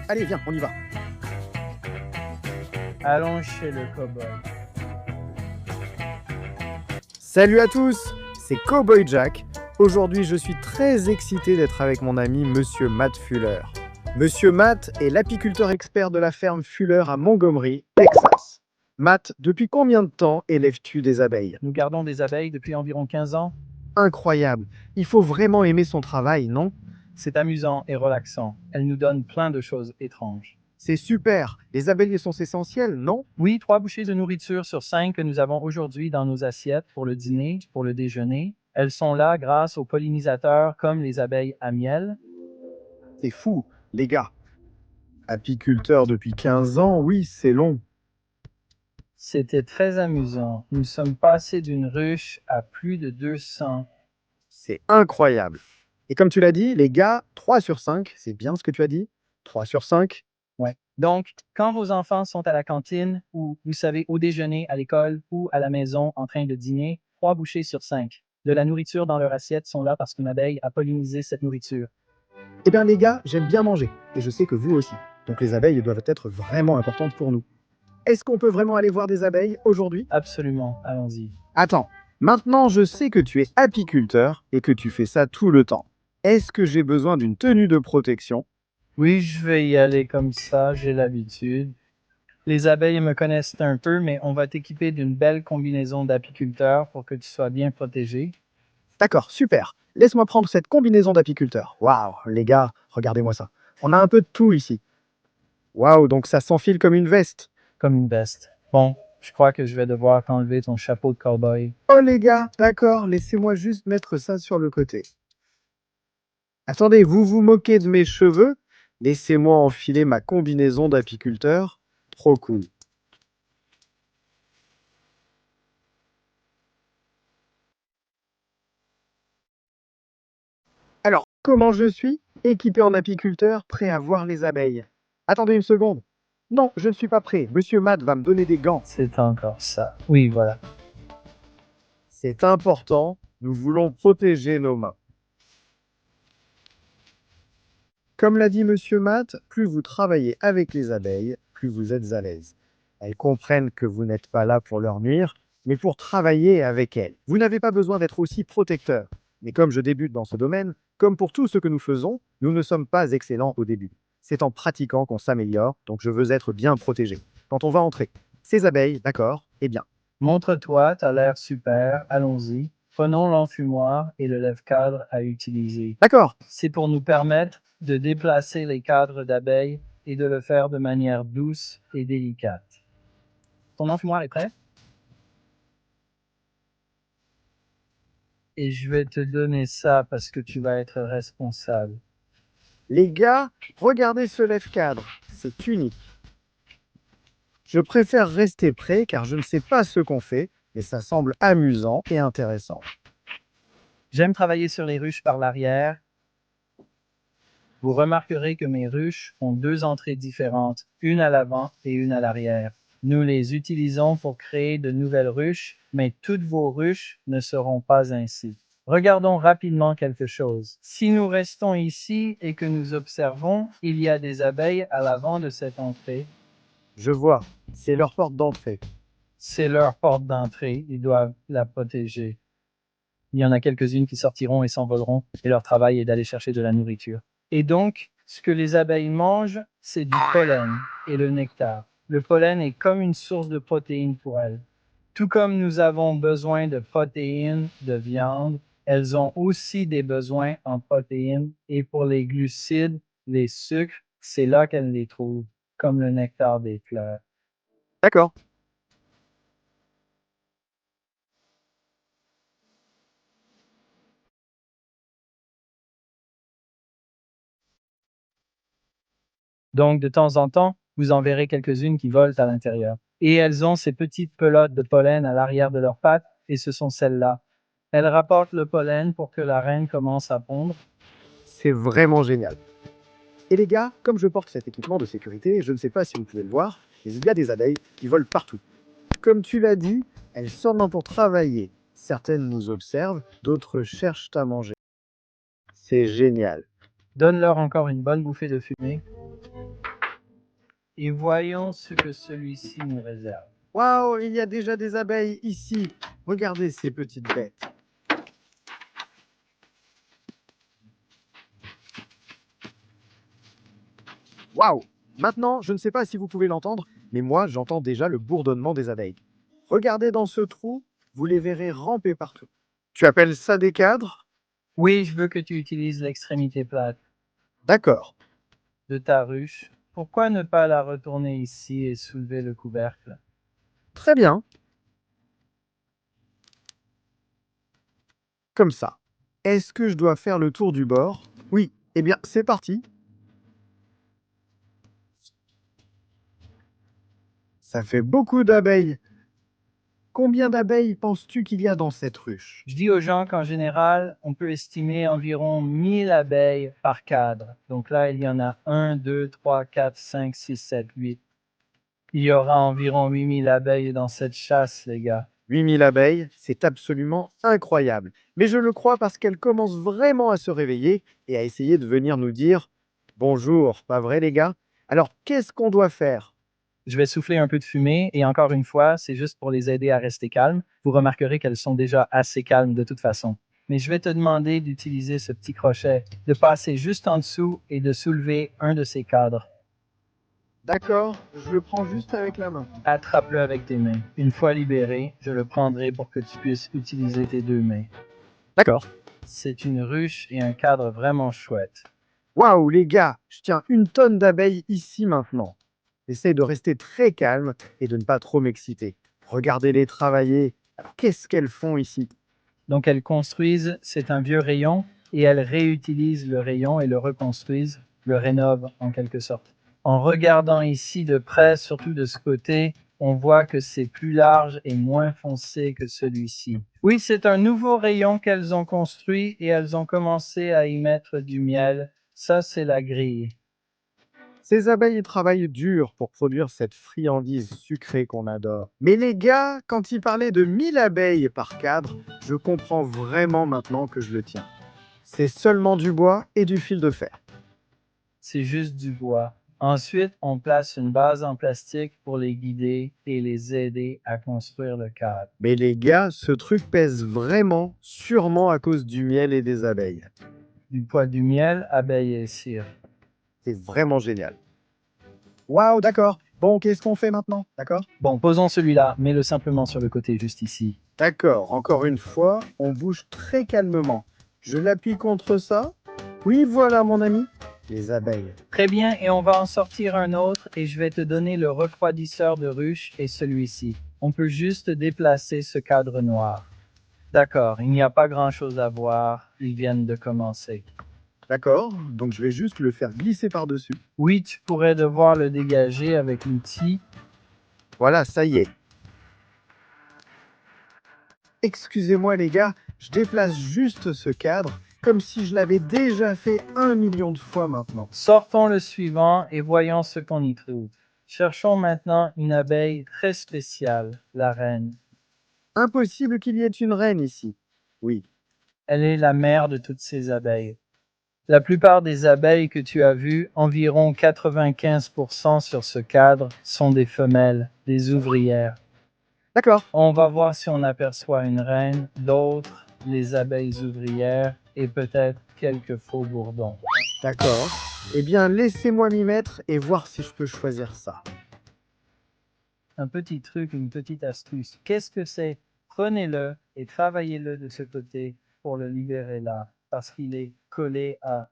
Allez, viens, on y va. Allons chez le cow-boy. Salut à tous, c'est Cowboy Jack. Aujourd'hui, je suis très excité d'être avec mon ami Monsieur Matt Fuller. Monsieur Matt est l'apiculteur expert de la ferme Fuller à Montgomery, Texas. Matt, depuis combien de temps élèves-tu des abeilles? Nous gardons des abeilles depuis environ 15 ans. Incroyable. Il faut vraiment aimer son travail, non? C'est amusant et relaxant. Elles nous donnent plein de choses étranges. C'est super. Les abeilles sont essentielles, non? Oui, 3 bouchées de nourriture sur 5 que nous avons aujourd'hui dans nos assiettes pour le dîner, pour le déjeuner. Elles sont là grâce aux pollinisateurs comme les abeilles à miel. C'est fou, les gars. Apiculteur depuis 15 ans, oui, c'est long. C'était très amusant. Nous sommes passés d'une ruche à plus de 200. C'est incroyable. Et comme tu l'as dit, les gars, 3 sur 5, c'est bien ce que tu as dit? 3 sur 5. Ouais. Donc, quand vos enfants sont à la cantine ou, vous savez, au déjeuner, à l'école ou à la maison en train de dîner, 3 bouchées sur 5 de la nourriture dans leur assiette sont là parce qu'une abeille a pollinisé cette nourriture. Eh bien les gars, j'aime bien manger. Et je sais que vous aussi. Donc les abeilles doivent être vraiment importantes pour nous. Est-ce qu'on peut vraiment aller voir des abeilles aujourd'hui? Absolument, allons-y. Attends, maintenant je sais que tu es apiculteur et que tu fais ça tout le temps. Est-ce que j'ai besoin d'une tenue de protection? Oui, je vais y aller comme ça, j'ai l'habitude. Les abeilles me connaissent un peu, mais on va t'équiper d'une belle combinaison d'apiculteur pour que tu sois bien protégé. D'accord, super. Laisse-moi prendre cette combinaison d'apiculteur. Waouh, les gars, regardez-moi ça. On a un peu de tout ici. Waouh, donc ça s'enfile comme une veste. Comme une veste. Bon, je crois que je vais devoir t'enlever ton chapeau de cow-boy. Oh les gars, d'accord, laissez-moi juste mettre ça sur le côté. Attendez, vous vous moquez de mes cheveux? Laissez-moi enfiler ma combinaison d'apiculteur. Trop cool. Alors, comment je suis? Équipé en apiculteur, prêt à voir les abeilles. Attendez une seconde. Non, je ne suis pas prêt. Monsieur Matt va me donner des gants. C'est encore ça. Oui, voilà. C'est important, nous voulons protéger nos mains. Comme l'a dit Monsieur Matt, plus vous travaillez avec les abeilles, plus vous êtes à l'aise. Elles comprennent que vous n'êtes pas là pour leur nuire, mais pour travailler avec elles. Vous n'avez pas besoin d'être aussi protecteur. Mais comme je débute dans ce domaine, comme pour tout ce que nous faisons, nous ne sommes pas excellents au début. C'est en pratiquant qu'on s'améliore, donc je veux être bien protégé. Quand on va entrer, ces abeilles, d'accord, eh bien. Montre-toi, t'as l'air super, allons-y. Prenons l'enfumoir et le lève-cadre à utiliser. D'accord, C'est pour nous permettre de déplacer les cadres d'abeilles et de le faire de manière douce et délicate. Ton enfumoir est prêt? Et je vais te donner ça parce que tu vas être responsable. les gars, regardez ce lève-cadre, c'est unique. Je préfère rester prêt car je ne sais pas ce qu'on fait, mais ça semble amusant et intéressant. J'aime travailler sur les ruches par l'arrière. Vous remarquerez que mes ruches ont 2 entrées différentes, une à l'avant et une à l'arrière. Nous les utilisons pour créer de nouvelles ruches, mais toutes vos ruches ne seront pas ainsi. Regardons rapidement quelque chose. Si nous restons ici et que nous observons, il y a des abeilles à l'avant de cette entrée. Je vois, c'est leur porte d'entrée. C'est leur porte d'entrée, ils doivent la protéger. Il y en a quelques-unes qui sortiront et s'envoleront, et leur travail est d'aller chercher de la nourriture. Et donc, ce que les abeilles mangent, c'est du pollen et le nectar. Le pollen est comme une source de protéines pour elles. Tout comme nous avons besoin de protéines, de viande, elles ont aussi des besoins en protéines et pour les glucides, les sucres, c'est là qu'elles les trouvent, comme le nectar des fleurs. D'accord. Donc, de temps en temps, vous en verrez quelques-unes qui volent à l'intérieur. Et elles ont ces petites pelotes de pollen à l'arrière de leurs pattes, et ce sont celles-là. Elles rapportent le pollen pour que la reine commence à pondre. C'est vraiment génial. Et les gars, comme je porte cet équipement de sécurité, je ne sais pas si vous pouvez le voir, mais il y a des abeilles qui volent partout. Comme tu l'as dit, elles sortent pour travailler. Certaines nous observent, d'autres cherchent à manger. C'est génial. Donne-leur encore une bonne bouffée de fumée. et voyons ce que celui-ci nous réserve. Waouh, il y a déjà des abeilles ici. Regardez ces petites bêtes. Waouh! Maintenant, je ne sais pas si vous pouvez l'entendre, mais moi, j'entends déjà le bourdonnement des abeilles. Regardez dans ce trou, vous les verrez ramper partout. Tu appelles ça des cadres? Oui, je veux que tu utilises l'extrémité plate D'accord. de ta ruche. Pourquoi ne pas la retourner ici et soulever le couvercle? Très bien. Comme ça. Est-ce que je dois faire le tour du bord? Oui. Eh bien, c'est parti. Ça fait beaucoup d'abeilles. Combien d'abeilles penses-tu qu'il y a dans cette ruche? Je dis aux gens qu'en général, on peut estimer environ 1000 abeilles par cadre. Donc là, il y en a 1, 2, 3, 4, 5, 6, 7, 8. Il y aura environ 8000 abeilles dans cette chasse, les gars. 8000 abeilles, c'est absolument incroyable. Mais je le crois parce qu'elles commencent vraiment à se réveiller et à essayer de venir nous dire bonjour, pas vrai les gars? Alors, qu'est-ce qu'on doit faire? Je vais souffler un peu de fumée et encore une fois, c'est juste pour les aider à rester calmes. Vous remarquerez qu'elles sont déjà assez calmes de toute façon. Mais je vais te demander d'utiliser ce petit crochet, de passer juste en dessous et de soulever un de ces cadres. D'accord, je le prends juste avec la main. Attrape-le avec tes mains. Une fois libéré, je le prendrai pour que tu puisses utiliser tes deux mains. D'accord. C'est une ruche et un cadre vraiment chouette. Waouh les gars, je tiens une tonne d'abeilles ici maintenant. J'essaie de rester très calme et de ne pas trop m'exciter. Regardez-les travailler. Alors, qu'est-ce qu'elles font ici? Donc elles construisent, c'est un vieux rayon, et elles réutilisent le rayon et le reconstruisent, le rénovent en quelque sorte. En regardant ici de près, surtout de ce côté, on voit que c'est plus large et moins foncé que celui-ci. Oui, c'est un nouveau rayon qu'elles ont construit et elles ont commencé à y mettre du miel. Ça, c'est la grille. Ces abeilles travaillent dur pour produire cette friandise sucrée qu'on adore. Mais les gars, quand ils parlaient de 1000 abeilles par cadre, je comprends vraiment maintenant que je le tiens. C'est seulement du bois et du fil de fer. C'est juste du bois. Ensuite, on place une base en plastique pour les guider et les aider à construire le cadre. Mais les gars, ce truc pèse vraiment, sûrement à cause du miel et des abeilles. Du poids du miel, abeilles et cire. C'est vraiment génial. Waouh, d'accord. Bon, qu'est-ce qu'on fait maintenant? D'accord? Bon, posons celui-là, mets-le simplement sur le côté, juste ici. D'accord, encore une fois, on bouge très calmement. Je l'appuie contre ça. Oui, voilà mon ami. Les abeilles. Très bien, et on va en sortir un autre, et je vais te donner le refroidisseur de ruche et celui-ci. On peut juste déplacer ce cadre noir. D'accord, il n'y a pas grand-chose à voir, ils viennent de commencer. D'accord, donc je vais juste le faire glisser par-dessus. Oui, tu pourrais devoir le dégager avec l'outil. Voilà, ça y est. Excusez-moi les gars, je déplace juste ce cadre comme si je l'avais déjà fait 1 million de fois maintenant. Sortons le suivant et voyons ce qu'on y trouve. Cherchons maintenant une abeille très spéciale, la reine. Impossible qu'il y ait une reine ici. Oui. Elle est la mère de toutes ces abeilles. La plupart des abeilles que tu as vues, environ 95% sur ce cadre, sont des femelles, des ouvrières. D'accord. On va voir si on aperçoit une reine, d'autres, les abeilles ouvrières et peut-être quelques faux bourdons. D'accord. Eh bien, laissez-moi m'y mettre et voir si je peux choisir ça. Un petit truc, une petite astuce. Qu'est-ce que c'est? Prenez-le et travaillez-le de ce côté pour le libérer là, parce qu'il est collé à,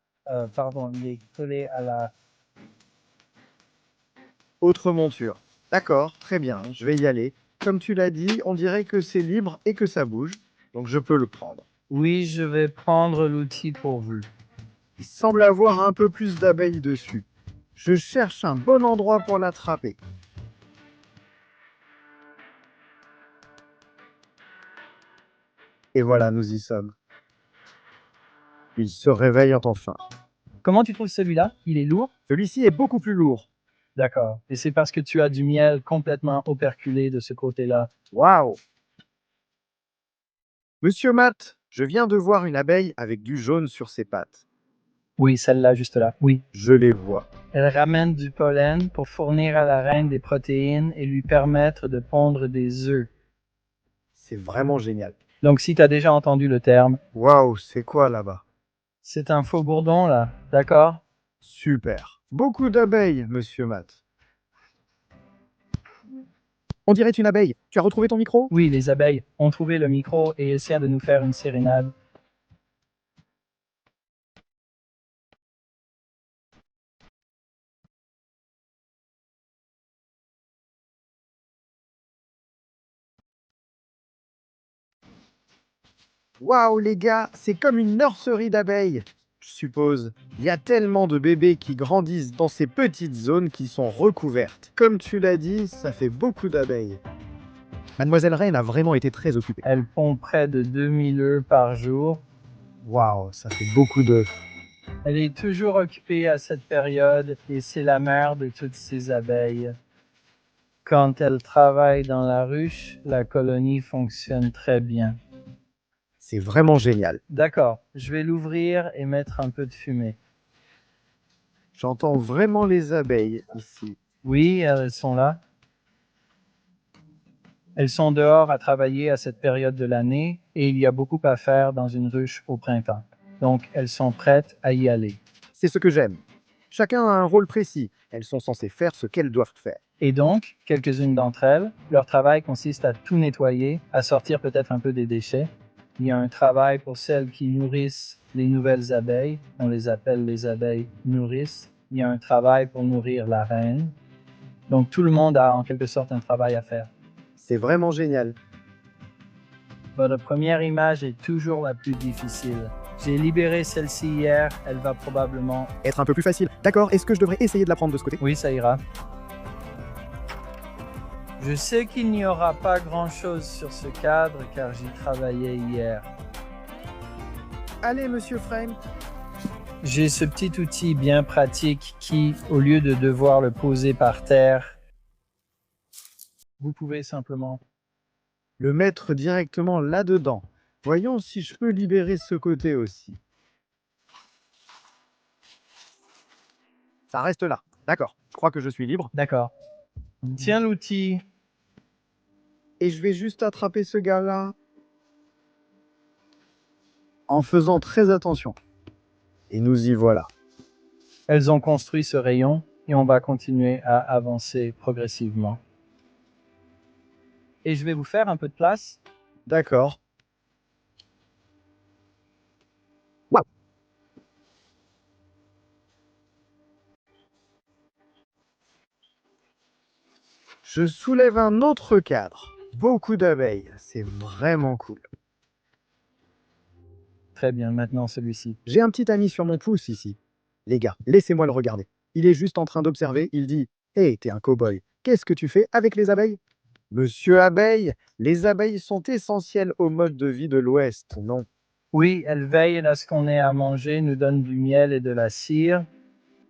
il est collé à la. Autre monture. D'accord, très bien, je vais y aller. Comme tu l'as dit, on dirait que c'est libre et que ça bouge, donc je peux le prendre. Oui, je vais prendre l'outil pour vous. Il semble avoir un peu plus d'abeilles dessus. Je cherche un bon endroit pour l'attraper. Et voilà, nous y sommes. Ils se réveillent enfin. Comment tu trouves celui-là? Il est lourd? Celui-ci est beaucoup plus lourd. D'accord. Et c'est parce que tu as du miel complètement operculé de ce côté-là. Waouh! Monsieur Matt, je viens de voir une abeille avec du jaune sur ses pattes. Oui, celle-là, juste là. Oui. Je les vois. Elle ramène du pollen pour fournir à la reine des protéines et lui permettre de pondre des œufs. C'est vraiment génial. Donc, si tu as déjà entendu le terme, Waouh, c'est quoi là-bas? c'est un faux bourdon, là. D'accord? Super. Beaucoup d'abeilles, monsieur Matt. On dirait une abeille. Tu as retrouvé ton micro? Oui, les abeilles ont trouvé le micro et essaient de nous faire une sérénade. Waouh, les gars, c'est comme une nurserie d'abeilles, je suppose. Il y a tellement de bébés qui grandissent dans ces petites zones qui sont recouvertes. Comme tu l'as dit, ça fait beaucoup d'abeilles. Mademoiselle Reine a vraiment été très occupée. Elle pond près de 2000 œufs par jour. Waouh, ça fait beaucoup d'œufs. Elle est toujours occupée à cette période et c'est la mère de toutes ces abeilles. Quand elle travaille dans la ruche, la colonie fonctionne très bien. C'est vraiment génial. D'accord, je vais l'ouvrir et mettre un peu de fumée. J'entends vraiment les abeilles ici. Oui, elles sont là. Elles sont dehors à travailler à cette période de l'année et il y a beaucoup à faire dans une ruche au printemps. Donc, elles sont prêtes à y aller. C'est ce que j'aime. Chacun a un rôle précis. Elles sont censées faire ce qu'elles doivent faire. Et donc, quelques-unes d'entre elles, leur travail consiste à tout nettoyer, à sortir peut-être un peu des déchets. Il y a un travail pour celles qui nourrissent les nouvelles abeilles. On les appelle les abeilles nourrices. Il y a un travail pour nourrir la reine. Donc, tout le monde a en quelque sorte un travail à faire. C'est vraiment génial. Votre première image est toujours la plus difficile. J'ai libéré celle-ci hier, elle va probablement... Être un peu plus facile. D'accord, est-ce que je devrais essayer de la prendre de ce côté? Oui, ça ira. Je sais qu'il n'y aura pas grand-chose sur ce cadre car j'y travaillais hier. Allez, monsieur Frame. J'ai ce petit outil bien pratique qui, au lieu de devoir le poser par terre, vous pouvez simplement... Le mettre directement là-dedans. Voyons si je peux libérer ce côté aussi. Ça reste là. D'accord. Je crois que je suis libre. D'accord. Tiens l'outil. Et je vais juste attraper ce gars-là. En faisant très attention. Et nous y voilà. Elles ont construit ce rayon et on va continuer à avancer progressivement. Et je vais vous faire un peu de place. D'accord. Waouh. Je soulève un autre cadre. Beaucoup d'abeilles. C'est vraiment cool. Très bien, maintenant celui-ci. J'ai un petit ami sur mon pouce ici. Les gars, laissez-moi le regarder. Il est juste en train d'observer. Il dit: Hey, t'es un cow-boy. Qu'est-ce que tu fais avec les abeilles? Monsieur Abeille, les abeilles sont essentielles au mode de vie de l'Ouest, non? Oui, elles veillent à ce qu'on ait à manger, nous donnent du miel et de la cire.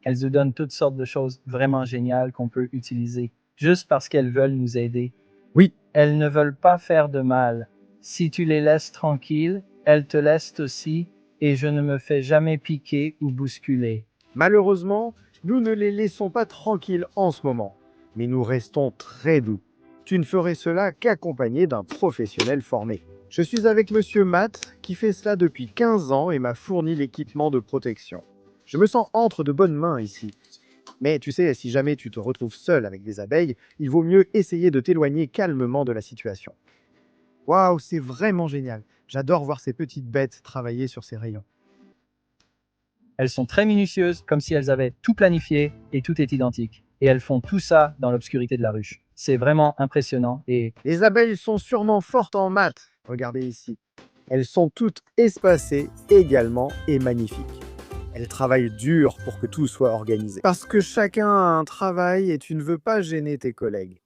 Elles nous donnent toutes sortes de choses vraiment géniales qu'on peut utiliser, juste parce qu'elles veulent nous aider. Oui, Elles ne veulent pas faire de mal. Si tu les laisses tranquilles, elles te laissent aussi, et je ne me fais jamais piquer ou bousculer. malheureusement, nous ne les laissons pas tranquilles en ce moment, mais nous restons très doux. Tu ne ferais cela qu'accompagné d'un professionnel formé. Je suis avec Monsieur Matt, qui fait cela depuis 15 ans et m'a fourni l'équipement de protection. Je me sens entre de bonnes mains ici. Mais tu sais, si jamais tu te retrouves seul avec des abeilles, il vaut mieux essayer de t'éloigner calmement de la situation. Waouh, c'est vraiment génial. J'adore voir ces petites bêtes travailler sur ces rayons. Elles sont très minutieuses, comme si elles avaient tout planifié et tout est identique. Et elles font tout ça dans l'obscurité de la ruche. C'est vraiment impressionnant et Les abeilles sont sûrement fortes en maths. Regardez ici. Elles sont toutes espacées également et magnifiques. Elles travaillent dur pour que tout soit organisé. Parce que chacun a un travail et tu ne veux pas gêner tes collègues.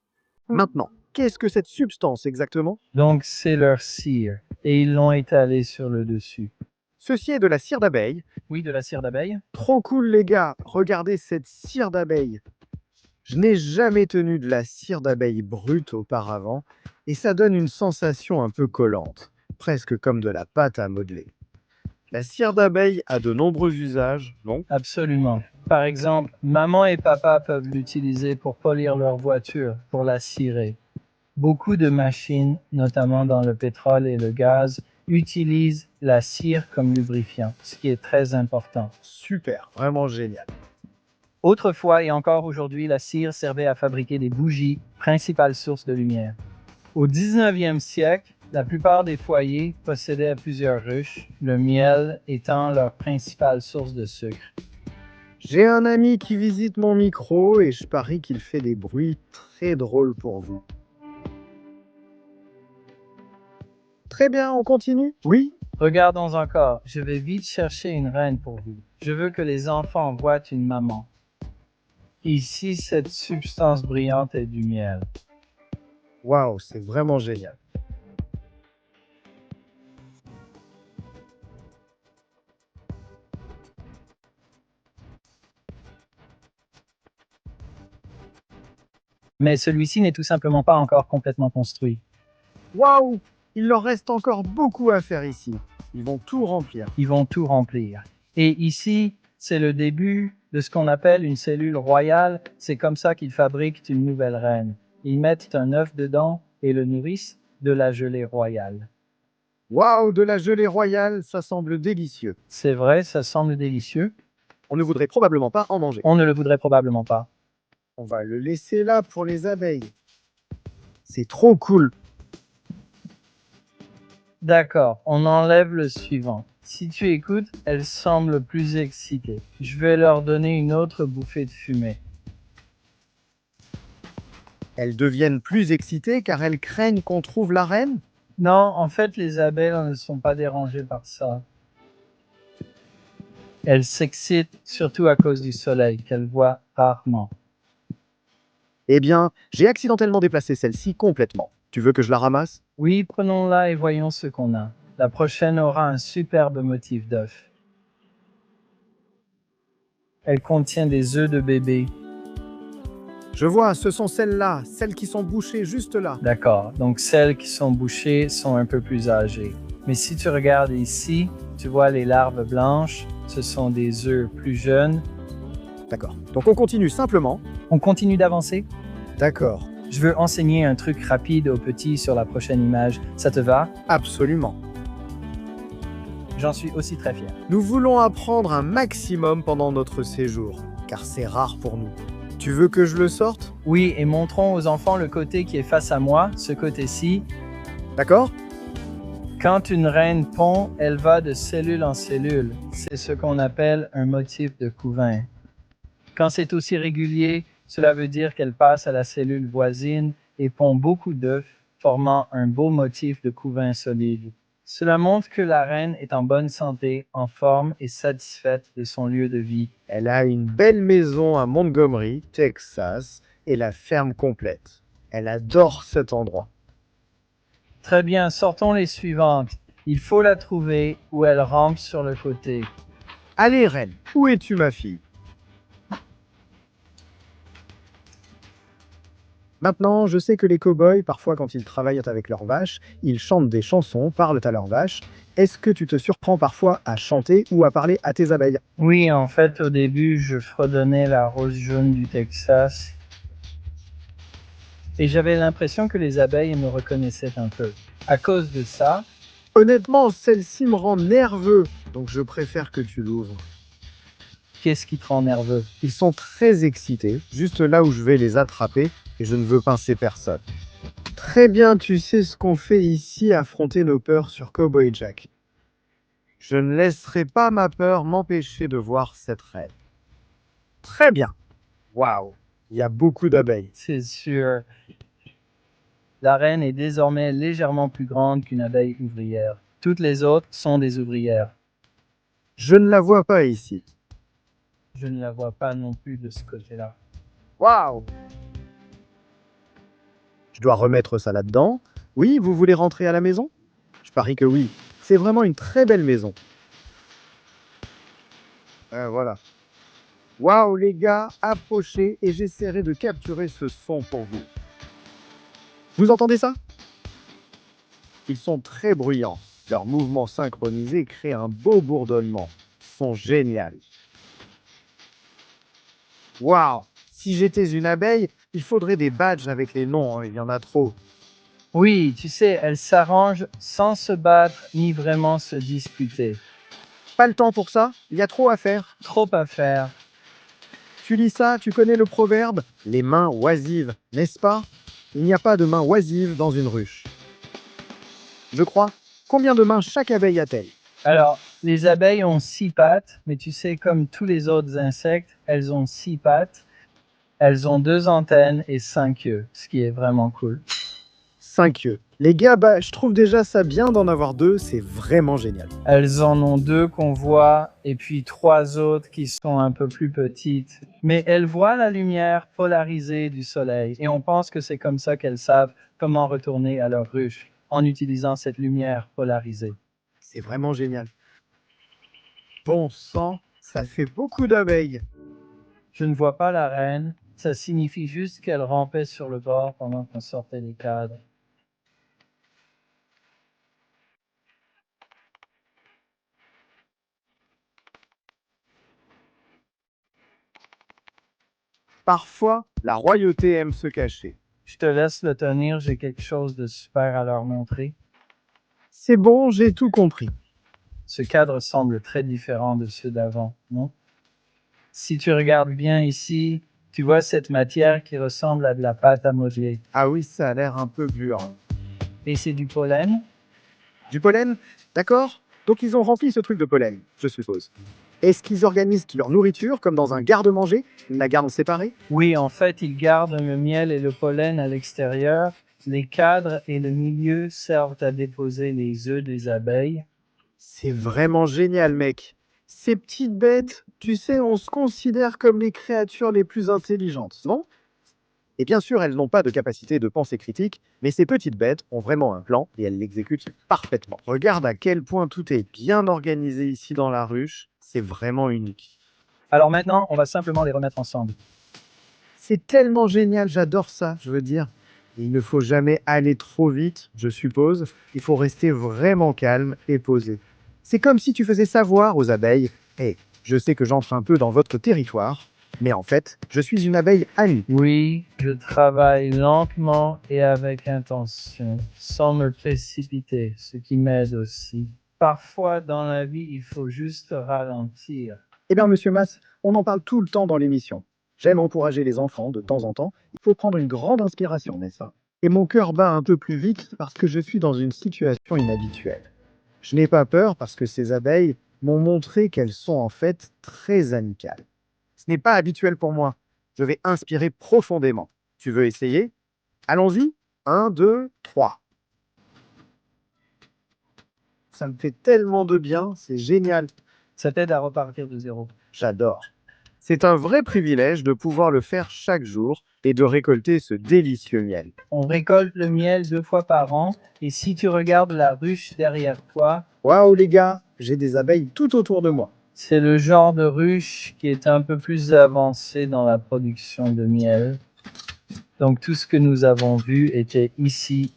Maintenant, qu'est-ce que cette substance exactement? donc c'est leur cire. Et ils l'ont étalée sur le dessus. Ceci est de la cire d'abeille. Oui, de la cire d'abeille. Trop cool les gars, regardez cette cire d'abeille. Je n'ai jamais tenu de la cire d'abeille brute auparavant et ça donne une sensation un peu collante, presque comme de la pâte à modeler. La cire d'abeille a de nombreux usages, non? Absolument. Par exemple, maman et papa peuvent l'utiliser pour polir leur voiture, pour la cirer. Beaucoup de machines, notamment dans le pétrole et le gaz, utilisent la cire comme lubrifiant, ce qui est très important. Super, vraiment génial. Autrefois et encore aujourd'hui, la cire servait à fabriquer des bougies, principale source de lumière. Au 19e siècle, la plupart des foyers possédaient plusieurs ruches, le miel étant leur principale source de sucre. J'ai un ami qui visite mon micro et je parie qu'il fait des bruits très drôles pour vous. Très bien, on continue? Oui? Regardons encore, je vais vite chercher une reine pour vous. Je veux que les enfants voient une maman. Ici, cette substance brillante est du miel. Waouh, c'est vraiment génial. Mais celui-ci n'est tout simplement pas encore complètement construit. Waouh! Il leur reste encore beaucoup à faire ici. Ils vont tout remplir. Ils vont tout remplir. Et ici, c'est le début de ce qu'on appelle une cellule royale. C'est comme ça qu'ils fabriquent une nouvelle reine. Ils mettent un œuf dedans et le nourrissent de la gelée royale. Waouh, de la gelée royale, ça semble délicieux. C'est vrai, ça semble délicieux. On ne voudrait probablement pas en manger. On ne le voudrait probablement pas. On va le laisser là pour les abeilles. C'est trop cool. D'accord, on enlève le suivant. Si tu écoutes, elles semblent plus excitées. Je vais leur donner une autre bouffée de fumée. Elles deviennent plus excitées car elles craignent qu'on trouve la reine? Non, en fait, les abeilles ne sont pas dérangées par ça. Elles s'excitent surtout à cause du soleil qu'elles voient rarement. Eh bien, j'ai accidentellement déplacé celle-ci complètement. Tu veux que je la ramasse? Oui, prenons-la et voyons ce qu'on a. La prochaine aura un superbe motif d'œuf. Elle contient des œufs de bébé. Je vois, ce sont celles-là, celles qui sont bouchées juste là. D'accord, donc celles qui sont bouchées sont un peu plus âgées. Mais si tu regardes ici, tu vois les larves blanches, ce sont des œufs plus jeunes. D'accord. Donc on continue simplement. On continue d'avancer? D'accord. Je veux enseigner un truc rapide aux petits sur la prochaine image. Ça te va? Absolument. J'en suis aussi très fier. Nous voulons apprendre un maximum pendant notre séjour, car c'est rare pour nous. Tu veux que je le sorte? Oui, et montrons aux enfants le côté qui est face à moi, ce côté-ci. D'accord? Quand une reine pond, elle va de cellule en cellule. C'est ce qu'on appelle un motif de couvain. Quand c'est aussi régulier, cela veut dire qu'elle passe à la cellule voisine et pond beaucoup d'œufs, formant un beau motif de couvain solide. Cela montre que la reine est en bonne santé, en forme et satisfaite de son lieu de vie. Elle a une belle maison à Montgomery, Texas, et la ferme complète. Elle adore cet endroit. Très bien, sortons les suivantes. Il faut la trouver où elle rampe sur le côté. Allez, reine, où es-tu, ma fille? Maintenant, je sais que les cow-boys, parfois quand ils travaillent avec leurs vaches, ils chantent des chansons, parlent à leurs vaches. Est-ce que tu te surprends parfois à chanter ou à parler à tes abeilles? Oui, en fait, au début, je fredonnais la rose jaune du Texas. Et j'avais l'impression que les abeilles me reconnaissaient un peu. À cause de ça, Honnêtement, celle-ci me rend nerveux, donc je préfère que tu l'ouvres. qu'est-ce qui te rend nerveux? Ils sont très excités, juste là où je vais les attraper, et je ne veux pincer personne. Très bien, tu sais ce qu'on fait ici, affronter nos peurs sur Cowboy Jack. Je ne laisserai pas ma peur m'empêcher de voir cette reine. Très bien. Waouh, il y a beaucoup d'abeilles. C'est sûr. La reine est désormais légèrement plus grande qu'une abeille ouvrière. Toutes les autres sont des ouvrières. Je ne la vois pas ici. Je ne la vois pas non plus de ce côté-là. Waouh! Je dois remettre ça là-dedans. Oui, vous voulez rentrer à la maison? Je parie que oui. C'est vraiment une très belle maison. Voilà. Waouh, les gars, approchez et j'essaierai de capturer ce son pour vous. Vous entendez ça? Ils sont très bruyants. Leurs mouvements synchronisés créent un beau bourdonnement. Ils sont géniaux. Waouh! Si j'étais une abeille, il faudrait des badges avec les noms, hein, il y en a trop. Oui, tu sais, elles s'arrangent sans se battre ni vraiment se disputer. Pas le temps pour ça, il y a trop à faire. Trop à faire. Tu lis ça, tu connais le proverbe? Les mains oisives, n'est-ce pas? Il n'y a pas de main oisive dans une ruche. Je crois. Combien de mains chaque abeille a-t-elle? Alors, les abeilles ont 6 pattes, mais tu sais, comme tous les autres insectes, elles ont 6 pattes. Elles ont 2 antennes et 5 œufs, ce qui est vraiment cool. 5 œufs. Les gars, bah, je trouve déjà ça bien d'en avoir 2, c'est vraiment génial. Elles en ont 2 qu'on voit, et puis 3 autres qui sont un peu plus petites. Mais elles voient la lumière polarisée du soleil, et on pense que c'est comme ça qu'elles savent comment retourner à leur ruche, en utilisant cette lumière polarisée. C'est vraiment génial. Bon sang, ça fait beaucoup d'abeilles. Je ne vois pas la reine, ça signifie juste qu'elle rampait sur le bord pendant qu'on sortait les cadres. Parfois, la royauté aime se cacher. Je te laisse le tenir, j'ai quelque chose de super à leur montrer. C'est bon, j'ai tout compris. Ce cadre semble très différent de ceux d'avant, non? Si tu regardes bien ici, tu vois cette matière qui ressemble à de la pâte à modeler. Ah oui, ça a l'air un peu gluant. Et c'est du pollen? Du pollen? D'accord. Donc ils ont rempli ce truc de pollen, je suppose. Est-ce qu'ils organisent leur nourriture comme dans un garde-manger? Ils la gardent séparée? Oui, en fait, ils gardent le miel et le pollen à l'extérieur. Les cadres et le milieu servent à déposer les œufs des abeilles. C'est vraiment génial, mec. Ces petites bêtes, tu sais, on se considère comme les créatures les plus intelligentes, non? Et bien sûr, elles n'ont pas de capacité de pensée critique, mais ces petites bêtes ont vraiment un plan et elles l'exécutent parfaitement. Regarde à quel point tout est bien organisé ici dans la ruche. C'est vraiment unique. Alors maintenant, on va simplement les remettre ensemble. C'est tellement génial, j'adore ça, je veux dire. Il ne faut jamais aller trop vite, je suppose. Il faut rester vraiment calme et posé. C'est comme si tu faisais savoir aux abeilles, hé, je sais que j'entre un peu dans votre territoire, mais en fait, je suis une abeille amie. Oui, je travaille lentement et avec intention, sans me précipiter, ce qui m'aide aussi. Parfois dans la vie, il faut juste ralentir. Eh bien, monsieur Mass, on en parle tout le temps dans l'émission. J'aime encourager les enfants de temps en temps. Il faut prendre une grande inspiration, n'est-ce pas? Et mon cœur bat un peu plus vite parce que je suis dans une situation inhabituelle. Je n'ai pas peur parce que ces abeilles m'ont montré qu'elles sont en fait très amicales. Ce n'est pas habituel pour moi. Je vais inspirer profondément. Tu veux essayer? Allons-y. 1, 2, 3. Ça me fait tellement de bien, c'est génial. Ça t'aide à repartir de zéro. J'adore. C'est un vrai privilège de pouvoir le faire chaque jour et de récolter ce délicieux miel. On récolte le miel 2 fois par an, et si tu regardes la ruche derrière toi, Waouh les gars, j'ai des abeilles tout autour de moi. c'est le genre de ruche qui est un peu plus avancé dans la production de miel. Donc tout ce que nous avons vu était ici,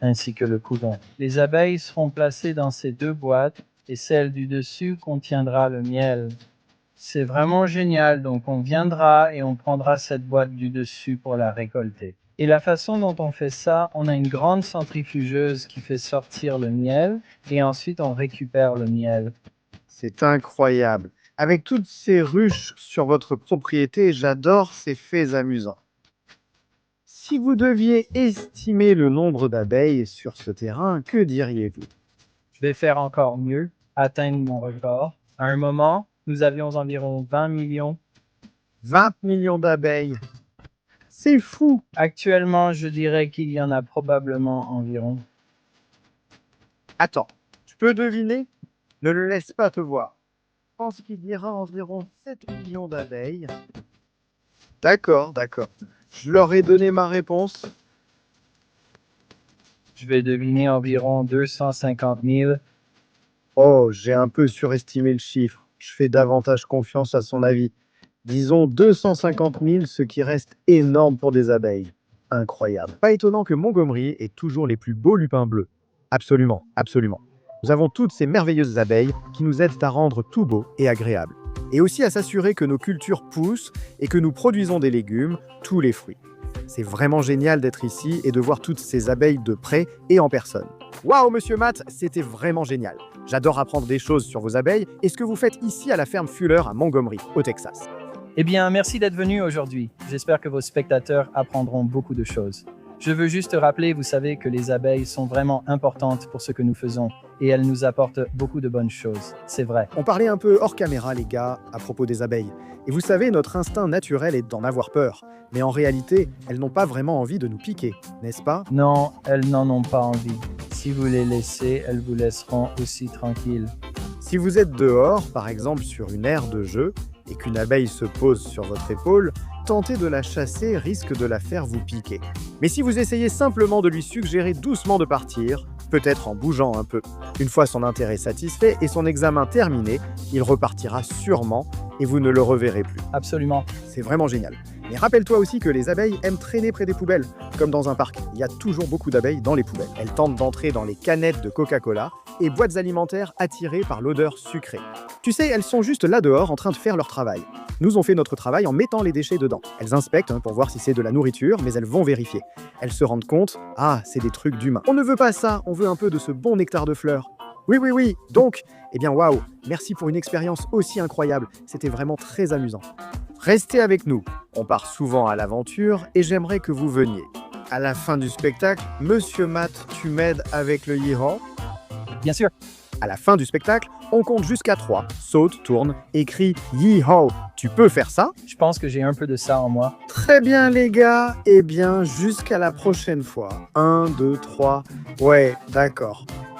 ainsi que le couvent. Les abeilles seront placées dans ces 2 boîtes, et celle du dessus contiendra le miel. C'est vraiment génial, donc on viendra et on prendra cette boîte du dessus pour la récolter. Et la façon dont on fait ça, on a une grande centrifugeuse qui fait sortir le miel, et ensuite on récupère le miel. C'est incroyable. Avec toutes ces ruches sur votre propriété, j'adore ces faits amusants. Si vous deviez estimer le nombre d'abeilles sur ce terrain, que diriez-vous? Je vais faire encore mieux, atteindre mon record. À un moment, nous avions environ 20 millions. 20 millions d'abeilles. C'est fou. Actuellement, je dirais qu'il y en a probablement environ. Attends, tu peux deviner? Ne le laisse pas te voir. Je pense qu'il y aura environ 7 millions d'abeilles. D'accord, d'accord. Je leur ai donné ma réponse. Je vais deviner environ 250 000. Oh, j'ai un peu surestimé le chiffre. Je fais davantage confiance à son avis. Disons 250 000, ce qui reste énorme pour des abeilles. Incroyable. Pas étonnant que Montgomery ait toujours les plus beaux lupins bleus. Absolument, absolument. Nous avons toutes ces merveilleuses abeilles qui nous aident à rendre tout beau et agréable. Et aussi à s'assurer que nos cultures poussent et que nous produisons des légumes, tous les fruits. C'est vraiment génial d'être ici et de voir toutes ces abeilles de près et en personne. Waouh, monsieur Matt, c'était vraiment génial. J'adore apprendre des choses sur vos abeilles et ce que vous faites ici à la ferme Fuller à Montgomery, au Texas. Eh bien, merci d'être venu aujourd'hui. J'espère que vos spectateurs apprendront beaucoup de choses. Je veux juste rappeler, vous savez, que les abeilles sont vraiment importantes pour ce que nous faisons et elles nous apportent beaucoup de bonnes choses. C'est vrai. On parlait un peu hors caméra, les gars, à propos des abeilles. Et vous savez, notre instinct naturel est d'en avoir peur. Mais en réalité, elles n'ont pas vraiment envie de nous piquer, n'est-ce pas? Non, elles n'en ont pas envie. Si vous les laissez, elles vous laisseront aussi tranquilles. Si vous êtes dehors, par exemple sur une aire de jeu, et qu'une abeille se pose sur votre épaule, tenter de la chasser risque de la faire vous piquer. Mais si vous essayez simplement de lui suggérer doucement de partir, peut-être en bougeant un peu, une fois son intérêt satisfait et son examen terminé, il repartira sûrement et vous ne le reverrez plus. Absolument. C'est vraiment génial. Mais rappelle-toi aussi que les abeilles aiment traîner près des poubelles, comme dans un parc. Il y a toujours beaucoup d'abeilles dans les poubelles. Elles tentent d'entrer dans les canettes de Coca-Cola et boîtes alimentaires attirées par l'odeur sucrée. Tu sais, elles sont juste là dehors en train de faire leur travail. Nous on fait notre travail en mettant les déchets dedans. Elles inspectent pour voir si c'est de la nourriture, mais elles vont vérifier. Elles se rendent compte, ah, c'est des trucs d'humains. On ne veut pas ça, on veut un peu de ce bon nectar de fleurs. Oui. Donc, eh bien waouh, merci pour une expérience aussi incroyable. C'était vraiment très amusant. Restez avec nous. On part souvent à l'aventure et j'aimerais que vous veniez. À la fin du spectacle, Monsieur Matt, tu m'aides avec le Yeehaw? Bien sûr. À la fin du spectacle, on compte jusqu'à 3, saute, tourne et crie Yeehaw. Tu peux faire ça? Je pense que j'ai un peu de ça en moi. Très bien les gars, eh bien jusqu'à la prochaine fois. 1, 2, 3, ouais, d'accord.